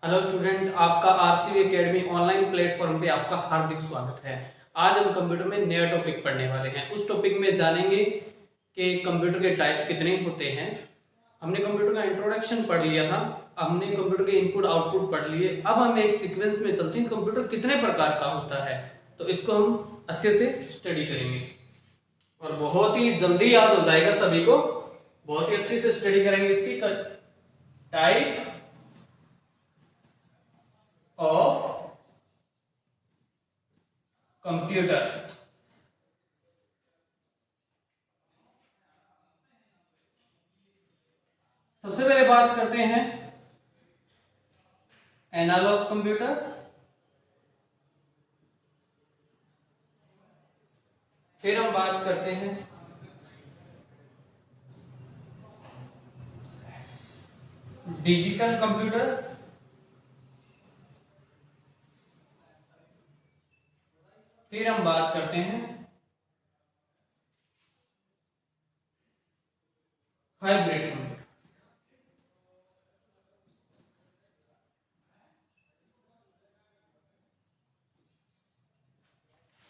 Hello student, आपका RCB academy online platform पे आपका हार्दिक स्वागत है। आज हम कंप्यूटर में नया टॉपिक पढ़ने वाले हैं। उस टॉपिक में जानेंगे कि कंप्यूटर के टाइप कितने होते हैं। हमने कंप्यूटर का इंट्रोडक्शन पढ़ लिया था, हमने कंप्यूटर के इनपुट आउटपुट पढ़ लिए। अब हम एक सीक्वेंस में चलते हैं, कंप्यूटर कितने प्रकार का होता है, तो इसको हम अच्छे से स्टडी करेंगे और बहुत ही जल्दी याद हो जाएगा सभी को। बहुत ही अच्छे से स्टडी करेंगे इसकी टाइप ऑफ कंप्यूटर। सबसे पहले बात करते हैं एनालॉग कंप्यूटर, फिर हम बात करते हैं डिजिटल कंप्यूटर, फिर हम बात करते हैं हाइब्रिड कंप्यूटर।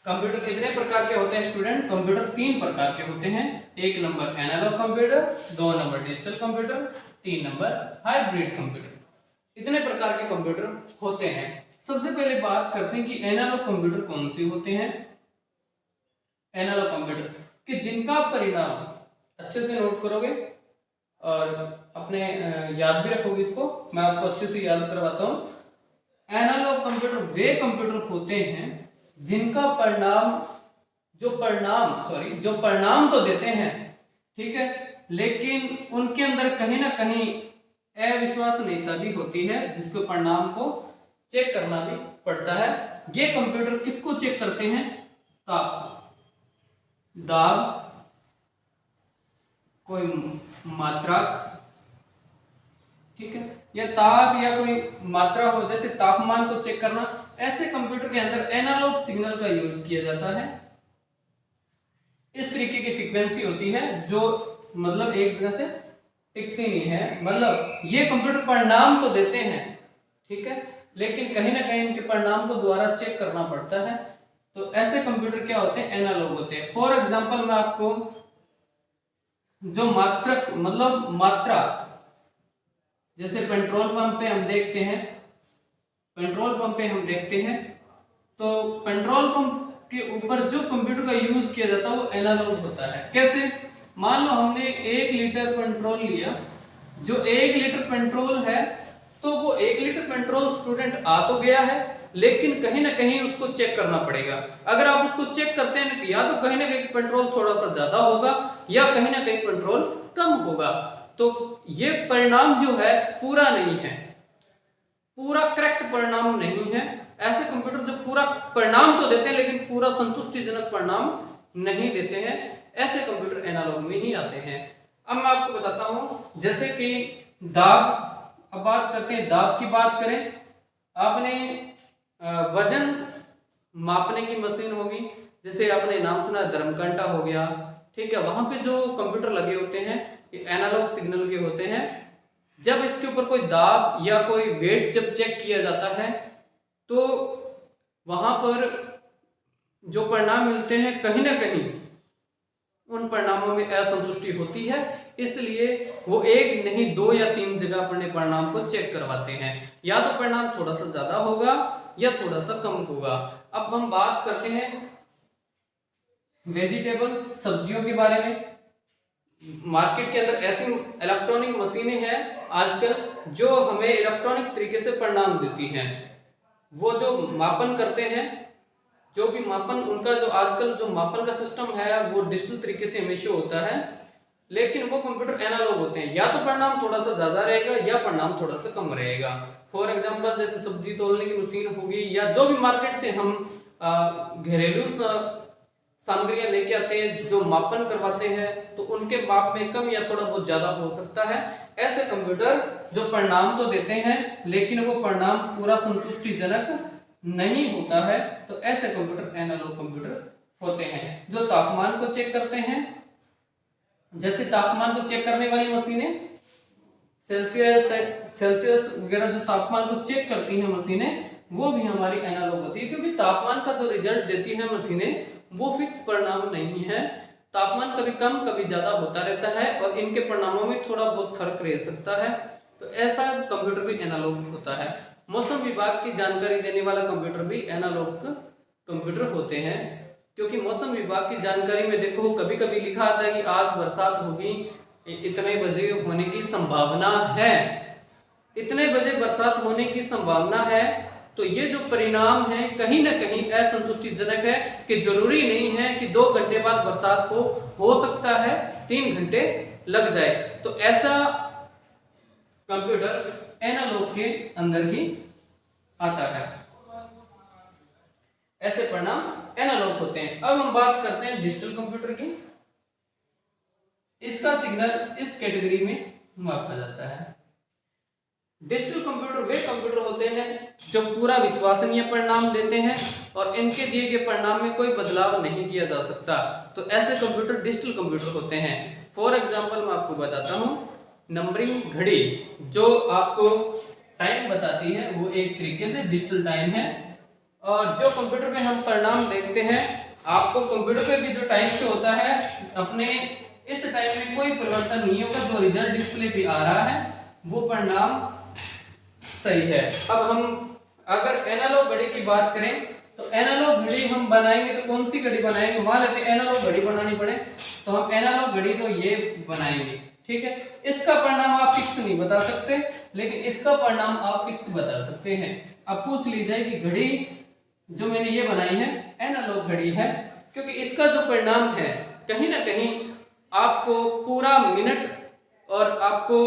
कंप्यूटर कितने प्रकार के होते हैं स्टूडेंट? कंप्यूटर तीन प्रकार के होते हैं। एक नंबर एनालॉग कंप्यूटर, दो नंबर डिजिटल कंप्यूटर, तीन नंबर हाइब्रिड कंप्यूटर। इतने प्रकार के कंप्यूटर होते हैं। सबसे पहले बात करते हैं कि एनालॉग कंप्यूटर कौन से होते हैं। एनालॉग कंप्यूटर कि जिनका परिणाम अच्छे से नोट करोगे और अपने याद भी रखोगे, इसको मैं आपको अच्छे से याद करवाता हूं। एनालॉग कंप्यूटर वे कंप्यूटर होते हैं जिनका जो परिणाम तो देते हैं, ठीक है, लेकिन उनके अंदर कहीं ना कहीं अविश्वसनीयता भी होती है, जिसके परिणाम को चेक करना भी पड़ता है। ये कंप्यूटर किसको चेक करते हैं? दाब, कोई मात्रक, ठीक है, या ताप या कोई मात्रा हो, जैसे तापमान को चेक करना। ऐसे कंप्यूटर के अंदर एनालॉग सिग्नल का यूज किया जाता है। इस तरीके की फ्रीक्वेंसी होती है जो मतलब एक जगह से टिकती नहीं है। मतलब ये कंप्यूटर परिणाम तो देते हैं, ठीक है, लेकिन कहीं ना कहीं इनके परिणाम को दोबारा चेक करना पड़ता है। तो ऐसे कंप्यूटर क्या होते हैं? एनालॉग होते हैं। फॉर एग्जांपल मैं आपको जो मात्रक मतलब मात्रा, जैसे पेट्रोल पंप पे हम देखते हैं, तो पेट्रोल पंप के ऊपर जो कंप्यूटर का यूज किया जाता है वो एनालॉग होता है। कैसे? मान लो हमने 1 लीटर पेट्रोल लिया, जो 1 लीटर पेट्रोल है, तो वो 1 लीटर पेट्रोल स्टूडेंट आ तो गया है, लेकिन कहीं ना कहीं उसको चेक करना पड़ेगा। अगर आप उसको चेक करते हैं, या तो कहीं ना कहीं पेट्रोल थोड़ा सा ज्यादा होगा या कहीं ना कहीं पेट्रोल कम होगा। तो ये परिणाम जो है पूरा नहीं है, पूरा करेक्ट परिणाम नहीं है। ऐसे कंप्यूटर जो पूरा परिणाम तो देते हैं लेकिन पूरा संतुष्टिजनक परिणाम नहीं देते हैं, ऐसे कंप्यूटर एनालॉग में ही आते हैं। अब मैं आपको बताता हूं, जैसे कि दाब। अब बात करते हैं दाब की। बात करें, आपने वजन मापने की मशीन होगी, जैसे आपने नाम सुना धर्मकांटा हो गया, ठीक है, वहां पे जो कंप्यूटर लगे होते हैं ये एनालॉग सिग्नल के होते हैं। जब इसके ऊपर कोई दाब या कोई वेट जब चेक किया जाता है, तो वहां पर जो परिणाम मिलते हैं, कहीं ना कहीं उन परिणामों में असंतुष्टि होती है, इसलिए वो एक नहीं 2 या 3 जगह अपने परिणाम को चेक करवाते हैं। या तो परिणाम थोड़ा सा ज्यादा होगा या थोड़ा सा कम होगा। अब हम बात करते हैं वेजिटेबल, सब्जियों के बारे में। मार्केट के अंदर ऐसी इलेक्ट्रॉनिक मशीनें हैं आजकल जो हमें इलेक्ट्रॉनिक तरीके से परिणाम देती हैं। वो जो मापन करते हैं, जो भी मापन उनका जो आजकल जो मापन का सिस्टम है वो डिजिटल तरीके से हमेशा होता है, लेकिन वो कंप्यूटर एनालॉग होते हैं। या तो परिणाम थोड़ा सा ज्यादा रहेगा या परिणाम थोड़ा सा कम रहेगा। फॉर एग्जांपल जैसे सब्जी तोलने की मशीन होगी, या जो भी मार्केट से हम घरेलू सामग्रियां लेके आते हैं जो मापन करवाते हैं, तो उनके माप में कम या थोड़ा बहुत ज्यादा हो सकता है। ऐसे कंप्यूटर जो परिणाम तो देते हैं लेकिन वो परिणाम पूरा संतुष्टिजनक नहीं होता है, तो ऐसे कंप्यूटर एनालॉग कंप्यूटर होते हैं। जो तापमान को चेक करते हैं, जैसे तापमान को चेक करने वाली मशीनें सेल्सियस वगैरह जो तापमान को चेक करती हैं मशीनें, वो भी हमारी एनालॉग होती है, क्योंकि तापमान का जो रिजल्ट देती है मशीनें वो फिक्स परिणाम नहीं है। तापमान कभी कम कभी ज्यादा होता रहता है और इनके परिणामों में थोड़ा बहुत फर्क रह सकता है। तो ऐसा कंप्यूटर भी एनालॉग होता है। मौसम विभाग की जानकारी देने वाला कंप्यूटर भी एनालॉग कंप्यूटर होते हैं, क्योंकि मौसम विभाग की जानकारी में देखो कभी कभी लिखा आता है कि आज बरसात होगी, इतने बजे होने की संभावना है, इतने बजे बरसात होने की संभावना है। तो ये जो परिणाम है कहीं ना कहीं असंतुष्टिजनक है कि जरूरी नहीं है कि 2 घंटे बाद बरसात हो सकता है 3 घंटे लग जाए। तो ऐसा कंप्यूटर एनालॉग के अंदर ही आता है, ऐसे परिणाम एनालॉग होते हैं। अब हम बात करते हैं डिजिटल कंप्यूटर की। इसका सिग्नल इस कैटेगरी में मापा जाता है। डिजिटल कंप्यूटर वे कंप्यूटर होते हैं जो पूरा विश्वसनीय परिणाम देते हैं और इनके दिए गए परिणाम में कोई बदलाव नहीं किया जा सकता। तो ऐसे कंप्यूटर डिजिटल कंप्यूटर होते हैं। फॉर एग्जांपल मैं आपको बताता हूँ, नंबरिंग घड़ी जो आपको टाइम बताती है वो एक तरीके से डिजिटल टाइम है। और जो कंप्यूटर पे हम परिणाम देखते हैं, आपको कंप्यूटर पे भी जो टाइम से होता है अपने इस टाइम में कोई परिवर्तन नहीं होगा। जो रिजल्ट डिस्प्ले पे आ रहा है वो परिणाम सही है। अब हम अगर एनालॉग घड़ी की बात करें तो एनालॉग घड़ी हम बनाएंगे तो कौन सी घड़ी बनाएंगे, मान लेते हैं एनालॉग घड़ी बनानी पड़े तो हम एनालॉग घड़ी तो ये बनाएंगे, ठीक है। इसका परिणाम आप फिक्स नहीं बता सकते, लेकिन इसका परिणाम आप फिक्स बता सकते हैं। अब पूछ लीजिए कि घड़ी जो मैंने ये बनाई है एनालॉग घड़ी है, क्योंकि इसका जो परिणाम है कहीं ना कहीं आपको पूरा मिनट और आपको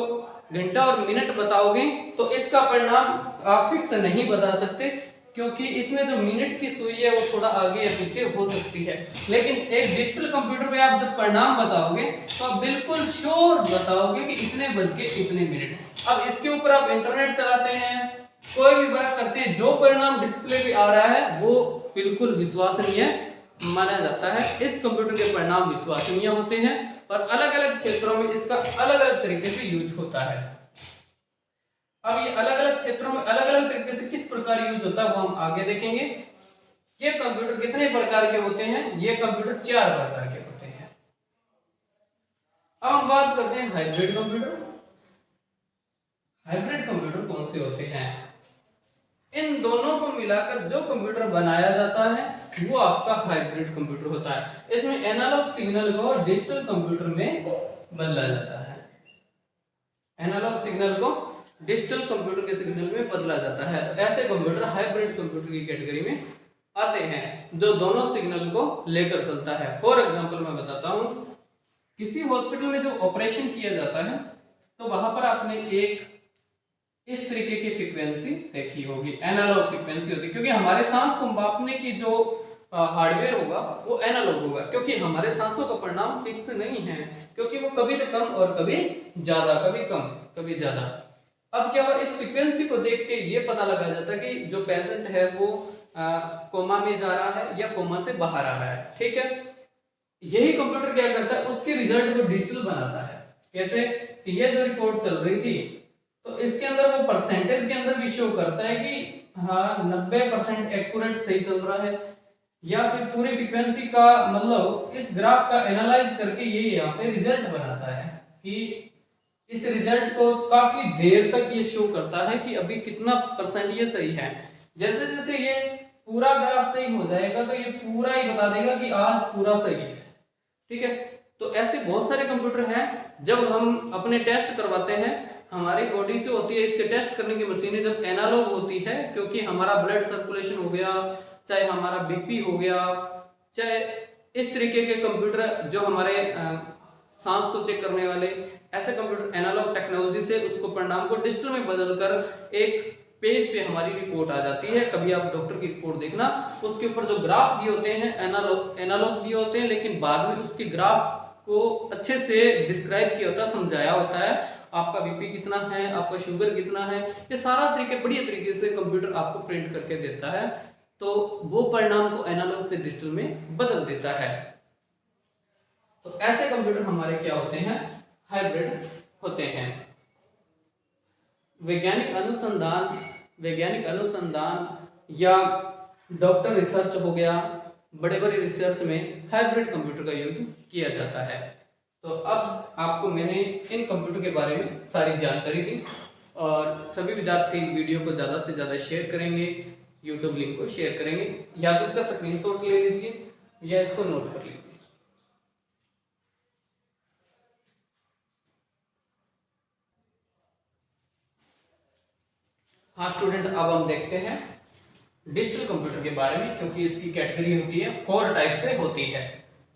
घंटा और मिनट बताओगे तो इसका परिणाम आप फिक्स नहीं बता सकते, क्योंकि इसमें जो मिनट की सुई है वो थोड़ा आगे या पीछे हो सकती है। लेकिन एक डिजिटल कंप्यूटर पे आप जब परिणाम बताओगे तो आप बिल्कुल श्योर बताओगे कि इतने बज के इतने मिनट। अब इसके ऊपर आप इंटरनेट चलाते हैं, कोई भी वर्क करते हैं, जो परिणाम डिस्प्ले पे आ रहा है वो बिल्कुल विश्वसनीय माना जाता है। इस कंप्यूटर के परिणाम विश्वसनीय होते हैं और अलग अलग क्षेत्रों में इसका अलग अलग तरीके से यूज होता है। अब ये अलग अलग क्षेत्रों में अलग अलग तरीके से किस प्रकार यूज होता है वो हम आगे देखेंगे। ये कंप्यूटर कितने प्रकार के होते हैं, ये कंप्यूटर 4 प्रकार के होते हैं। अब हम बात करते हैं हाइब्रिड कंप्यूटर। हाइब्रिड कंप्यूटर कौन से होते हैं? इन दोनों को मिलाकर जो कंप्यूटर बनाया जाता है वो आपका हाइब्रिड कंप्यूटर होता है। इसमें एनालॉग सिग्नल को डिजिटल कंप्यूटर में बदला जाता है। एनालॉग सिग्नल को डिजिटल कंप्यूटर के सिग्नल में बदला जाता है। तो ऐसे कंप्यूटर हाइब्रिड कंप्यूटर की कैटेगरी में आते हैं जो दोनों सिग्नल को लेकर चलता है। फॉर एग्जांपल मैं बताता हूं, किसी हॉस्पिटल में जो ऑपरेशन किया जाता है तो वहां पर आपने एक इस तरीके की फ्रीक्वेंसी देखी होगी, एनालॉग फ्रीक्वेंसी होती है, क्योंकि हमारे सांस को मापने की जो हार्डवेयर होगा वो एनालॉग होगा, क्योंकि हमारे सांसों का परिणाम फिक्स नहीं है, क्योंकि वो कभी तो कम और कभी ज्यादा, कभी कम कभी ज्यादा। अब क्या हुआ, इस फ्रीक्वेंसी को देख के ये पता लगा जाता है कि जो पेशेंट है वो कोमा में जा रहा है या कोमा से बाहर आ रहा है, ठीक है। यही कंप्यूटर क्या करता है, उसके रिजल्ट को डिजिटल बनाता है। कैसे कि ये जो रिपोर्ट चल रही थी तो इसके अंदर वो परसेंटेज के अंदर भी शो करता है कि हाँ 90% एक्यूरेट सही चल रहा है, या फिर पूरी फ्रीक्वेंसी का मतलब इस ग्राफ का एनालाइज करके ये यहाँ पे रिजल्ट बनाता है कि इस रिजल्ट को काफी देर तक ये शो करता है कि अभी कितना % ये सही है। जैसे जैसे ये पूरा ग्राफ सही हो जाएगा तो ये पूरा ही बता देगा कि आज पूरा सही है, ठीक है। तो ऐसे बहुत सारे कंप्यूटर हैं। जब हम अपने टेस्ट करवाते हैं, हमारी बॉडी जो होती है इसके टेस्ट करने की मशीनें जब एनालॉग होती है, क्योंकि हमारा ब्लड सर्कुलेशन हो गया, चाहे हमारा बीपी हो गया, चाहे इस तरीके के कंप्यूटर जो हमारे सांस को चेक करने वाले, ऐसे कंप्यूटर एनालॉग टेक्नोलॉजी से उसको परिणाम को डिजिटल में बदलकर एक पेज पे हमारी रिपोर्ट आ जाती है। कभी आप डॉक्टर की रिपोर्ट देखना, उसके ऊपर जो ग्राफ दिए होते हैं एनालॉग दिए होते हैं, लेकिन बाद में उसके ग्राफ को अच्छे से डिस्क्राइब किया होता है, समझाया होता है, आपका बीपी कितना है, आपका शुगर कितना है, ये सारा बढ़िया तरीके से कंप्यूटर आपको प्रिंट करके देता है। तो वो परिणाम को एनालॉग से डिजिटल में बदल देता है। तो ऐसे कंप्यूटर हमारे क्या होते हैं, हाइब्रिड होते हैं। वैज्ञानिक अनुसंधान या डॉक्टर रिसर्च हो गया, बड़े बड़े रिसर्च में हाइब्रिड कंप्यूटर का यूज किया जाता है। तो अब आपको मैंने इन कंप्यूटर के बारे में सारी जानकारी दी और सभी विद्यार्थी वीडियो को ज़्यादा से ज़्यादा शेयर करेंगे, यूट्यूब लिंक को शेयर करेंगे, या तो इसका स्क्रीनशॉट ले लीजिए या इसको नोट कर लीजिए। हाँ स्टूडेंट, अब हम देखते हैं डिजिटल कंप्यूटर के बारे में, क्योंकि इसकी कैटेगरी होती है 4 टाइप से होती है,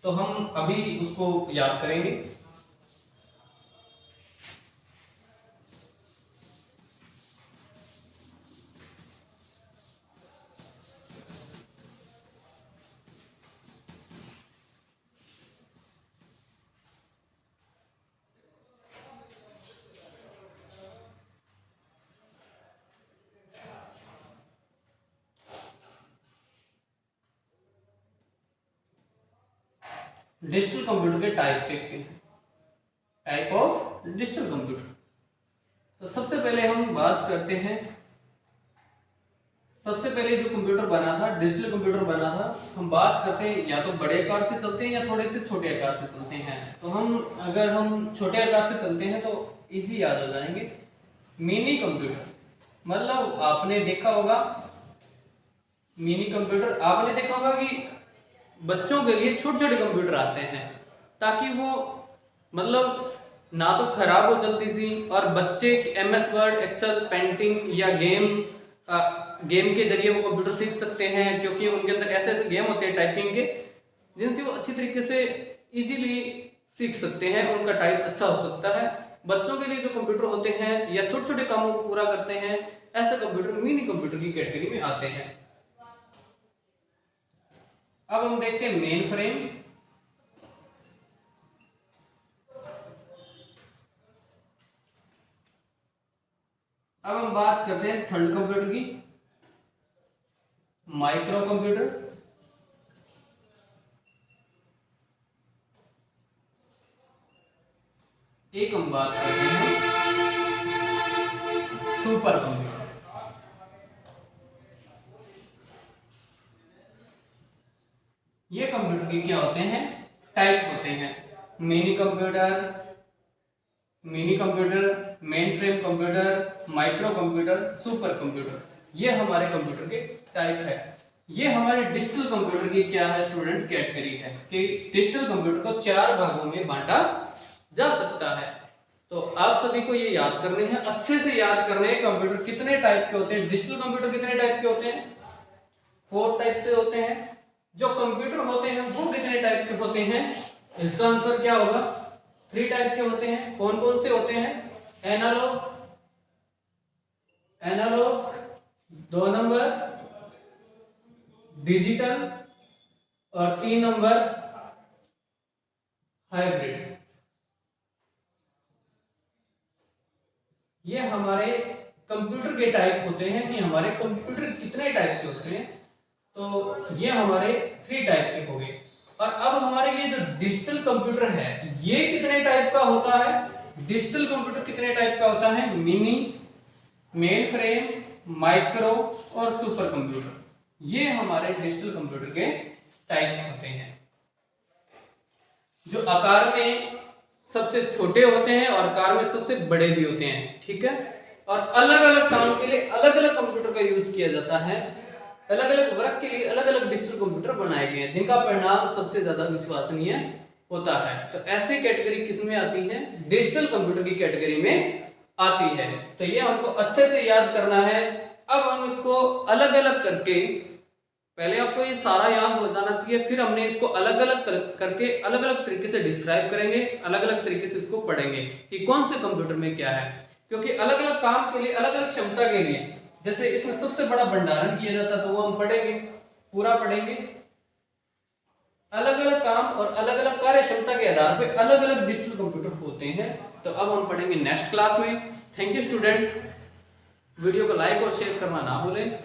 तो हम अभी उसको याद करेंगे। डिजिटल कंप्यूटर के टाइप देखते हैं, टाइप ऑफ डिजिटल कंप्यूटर। तो सबसे पहले हम बात करते हैं, सबसे पहले जो कंप्यूटर बना था, डिजिटल कंप्यूटर बना था, हम बात करते हैं या तो बड़े आकार से चलते हैं या थोड़े से छोटे आकार से चलते हैं। तो अगर हम छोटे आकार से चलते हैं तो इजी याद हो जाएंगे। मिनी कंप्यूटर, मतलब आपने देखा होगा मिनी कंप्यूटर, आपने देखा होगा कि बच्चों के लिए छोटे छोटे कंप्यूटर आते हैं ताकि वो मतलब ना तो खराब हो जल्दी सी, और बच्चे MS वर्ड, एक्सेल, पेंटिंग या गेम के जरिए वो कंप्यूटर सीख सकते हैं, क्योंकि उनके अंदर ऐसे ऐसे गेम होते हैं टाइपिंग के जिनसे वो अच्छी तरीके से इजीली सीख सकते हैं, उनका टाइप अच्छा हो सकता है। बच्चों के लिए जो कंप्यूटर होते हैं या छोटे छोटे कामों को पूरा करते हैं, ऐसे कंप्यूटर मिनी कंप्यूटर की कैटेगरी में आते हैं। अब हम देखते हैं मेन फ्रेम। अब हम बात करते हैं थर्ड कंप्यूटर की, माइक्रो कंप्यूटर। एक हम बात करते हैं सुपर कंप्यूटर। ये कंप्यूटर के क्या होते हैं, टाइप होते हैं। Mini computer, main frame computer, micro computer, super computer, ये हमारे कंप्यूटर के टाइप है। ये हमारे डिजिटल कंप्यूटर की क्या है स्टूडेंट, कैटेगरी है कि डिजिटल कंप्यूटर को 4 भागों में बांटा जा सकता है। तो आप सभी को ये याद करने हैं, अच्छे से याद करने हैं कंप्यूटर कितने टाइप के होते हैं, डिजिटल कंप्यूटर कितने टाइप के होते हैं, 4 टाइप से होते हैं। जो कंप्यूटर होते हैं वो कितने टाइप के होते हैं, इसका आंसर क्या होगा, 3 टाइप के होते हैं। कौन कौन से होते हैं, एनालॉग 2 नंबर, डिजिटल और 3 नंबर हाइब्रिड। ये हमारे कंप्यूटर के टाइप होते हैं कि हमारे कंप्यूटर कितने टाइप के होते हैं। तो ये हमारे 3 टाइप के हो गए। और अब हमारे ये जो डिजिटल कंप्यूटर है ये कितने टाइप का होता है, डिजिटल कंप्यूटर कितने टाइप का होता है, मिनी, मेन फ्रेम, माइक्रो और सुपर कंप्यूटर, ये हमारे डिजिटल कंप्यूटर के टाइप होते हैं, जो आकार में सबसे छोटे होते हैं और आकार में सबसे बड़े भी होते हैं। ठीक है, और अलग अलग काम के लिए अलग अलग कंप्यूटर का यूज किया जाता है, अलग अलग वर्क के लिए अलग अलग डिजिटल कंप्यूटर बनाए गए हैं जिनका परिणाम सबसे ज्यादा विश्वसनीय होता है। तो ऐसी कैटेगरी किस में आती है, डिजिटल कंप्यूटर की कैटेगरी में आती है। तो ये हमको अच्छे से याद करना है। अब हम इसको अलग अलग करके, पहले आपको ये सारा याद हो जाना चाहिए, फिर हमने इसको अलग अलग करके अलग अलग तरीके से डिस्क्राइब करेंगे, अलग अलग तरीके से इसको पढ़ेंगे कि कौन से कंप्यूटर में क्या है, क्योंकि अलग अलग काम के लिए अलग अलग क्षमता के लिए, जैसे इसमें सबसे बड़ा भंडारण किया जाता है तो वो हम पढ़ेंगे, पूरा पढ़ेंगे। अलग अलग काम और अलग अलग कार्य क्षमता के आधार पर अलग अलग डिजिटल कंप्यूटर होते हैं। तो अब हम पढ़ेंगे नेक्स्ट क्लास में। थैंक यू स्टूडेंट, वीडियो को लाइक और शेयर करना ना भूलें।